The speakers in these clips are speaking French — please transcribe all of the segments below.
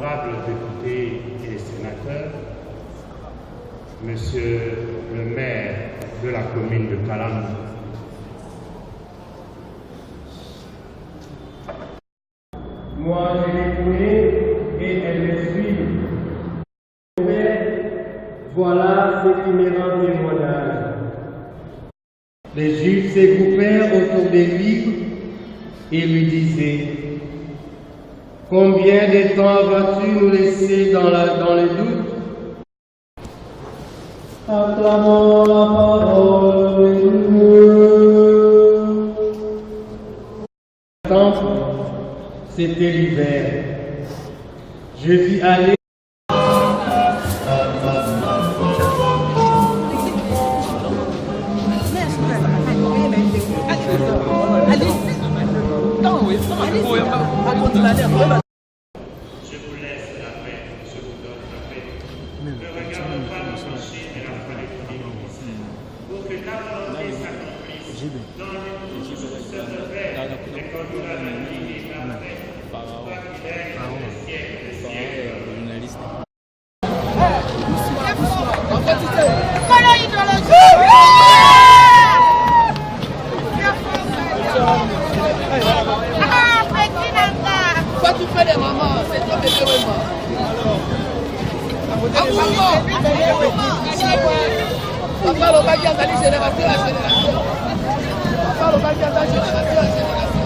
honorables députés et sénateurs, Monsieur le maire de la commune de Kalam, moi je l'ai connue et elle me suit. Voilà ce qui me rend témoignage. Les Juifs se groupèrent autour de lui et lui disaient: combien de temps vas-tu nous laisser dans le doute? Acclamons la parole de Dieu. Le temple, c'était l'hiver. Je vis aller. je vous laisse la paix, je vous donne la paix. Ne regarde pas le péché et la folie pour que ta volonté s'accomplisse dans les douces de paix et que nous la vie et la paix, toi qui règnes dans les siècles des siècles. Toi tu fais des mamans, c'est toi qui fais des mamans. Papa le bagage d'aller génération à génération. Papa le bagage d'aller génération à génération.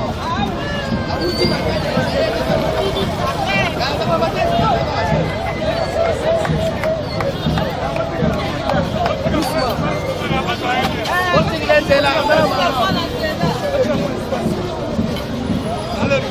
Allez.